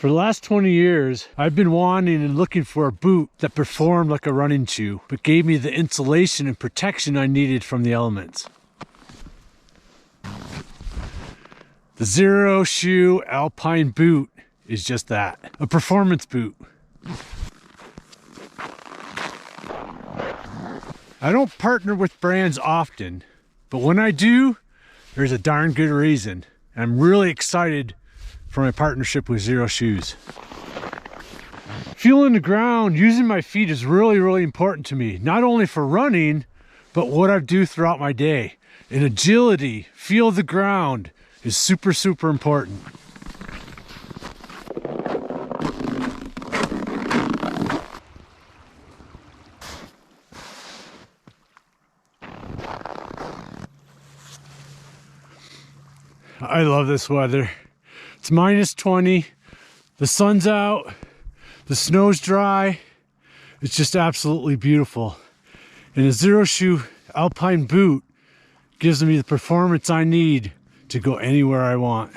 For the last 20 years, I've been wanting and looking for a boot that performed like a running shoe, but gave me the insulation and protection I needed from the elements. The Xero shoe Alpine boot is just that, a performance boot. I don't partner with brands often, but when I do, there's a darn good reason. I'm really excited for my partnership with Xero shoes. Feeling the ground, using my feet is really important to me, not only for running, but what I do throughout my day. And agility, feel the ground, is super important. I love this weather. It's minus 20, the sun's out, the snow's dry. It's just absolutely beautiful. And a Xero shoe Alpine boot gives me the performance I need to go anywhere I want.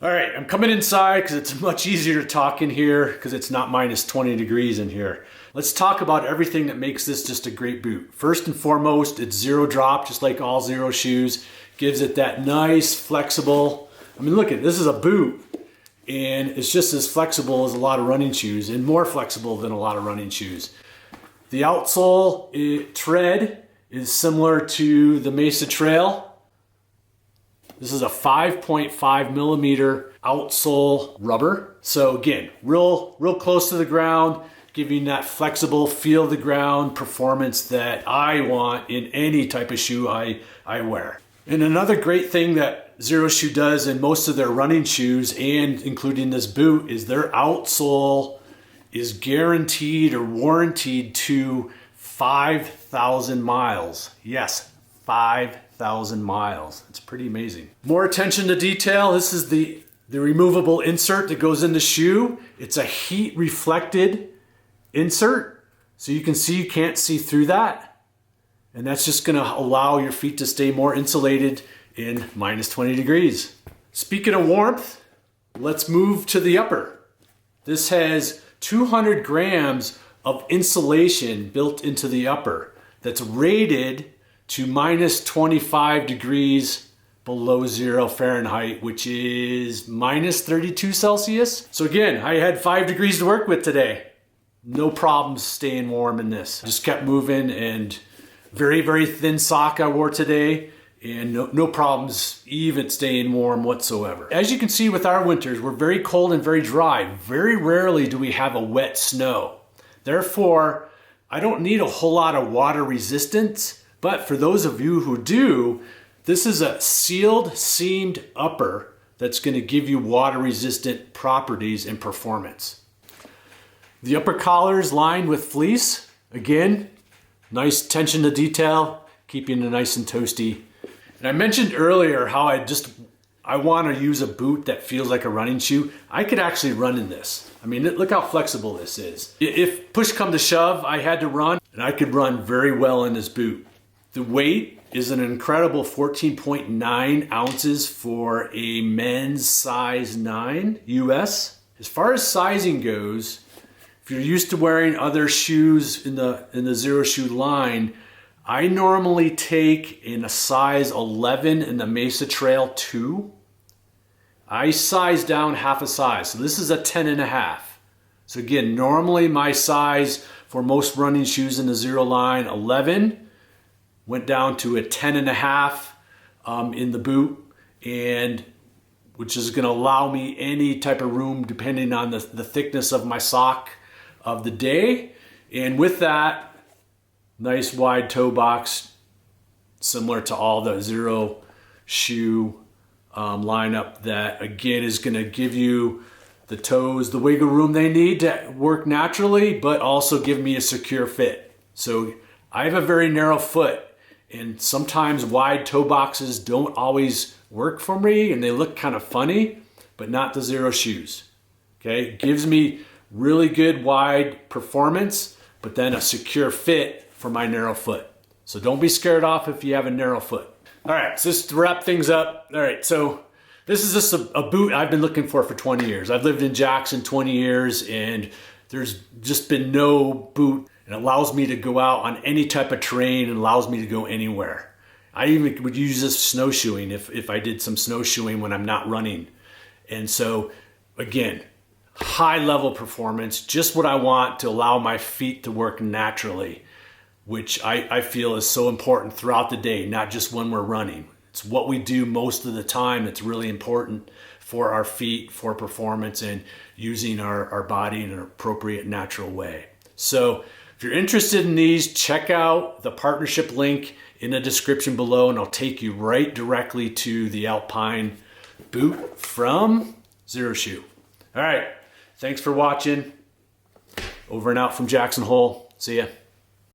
All right, I'm coming inside because it's much easier to talk in here because it's not minus 20 degrees in here. Let's talk about everything that makes this just a great boot. First and foremost, it's zero drop, just like all Xero shoes. Gives it that nice, flexible, I mean, look at this is a boot and it's just as flexible as a lot of running shoes and more flexible than a lot of running shoes. The outsole tread is similar to the Mesa Trail. This is a 5.5 millimeter outsole rubber. So again, real close to the ground, giving that flexible feel the ground performance that I want in any type of shoe I wear. And another great thing that Xero shoe does in most of their running shoes, and including this boot, is their outsole is guaranteed or warranted to 5,000 miles. Yes, 5,000 miles. It's pretty amazing. More attention to detail. This is the removable insert that goes in the shoe. It's a heat reflected insert, so you can see, you can't see through that. And that's just gonna allow your feet to stay more insulated in minus 20 degrees. Speaking of warmth, let's move to the upper. This has 200 grams of insulation built into the upper that's rated to minus 25 degrees below 0 Fahrenheit, which is minus 32 Celsius. So again, I had 5 degrees to work with today. No problems staying warm in this. Just kept moving, and very thin sock I wore today, and no problems even staying warm whatsoever. As you can see with our winters, we're very cold and very dry. Very rarely do we have a wet snow. Therefore, I don't need a whole lot of water resistance, but for those of you who do, this is a sealed, seamed upper that's gonna give you water resistant properties and performance. The upper collar is lined with fleece. Again, nice attention to detail, keeping it nice and toasty. And I mentioned earlier how I want to use a boot that feels like a running shoe. I could actually run in this. I mean, look how flexible this is. If push come to shove, I had to run, and I could run very well in this boot. The weight is an incredible 14.9 ounces for a men's size 9 US. As far as sizing goes, if you're used to wearing other shoes in the Xero shoe line, I normally take in a size 11 in the Mesa Trail 2. I size down half a size, so this is a 10.5. So again, normally my size for most running shoes in the Xero line, 11, went down to a 10.5 in the boot, and which is gonna allow me any type of room depending on the thickness of my sock of the day. And with that, nice wide toe box, similar to all the Xero shoe lineup, that again is gonna give you the toes the wiggle room they need to work naturally, but also give me a secure fit. So I have a very narrow foot, and sometimes wide toe boxes don't always work for me, and they look kind of funny, but not the Xero shoes. Okay, it gives me really good wide performance, but then a secure fit for my narrow foot. So don't be scared off if you have a narrow foot. All right, so just to wrap things up. All right, so This is just a boot I've been looking for 20 years. I've lived in Jackson 20 years, and there's just been no boot. It allows me to go out on any type of terrain and allows me to go anywhere. I even would use this snowshoeing if I did some snowshoeing when I'm not running. And so, again, high level performance, just what I want to allow my feet to work naturally, which I feel is so important throughout the day, not just when we're running. It's what we do most of the time that's really important for our feet, for performance, and using our body in an appropriate, natural way. So if you're interested in these, check out the partnership link in the description below, and I'll take you right directly to the Alpine boot from Xero Shoe. All right, thanks for watching. Over and out from Jackson Hole. See ya.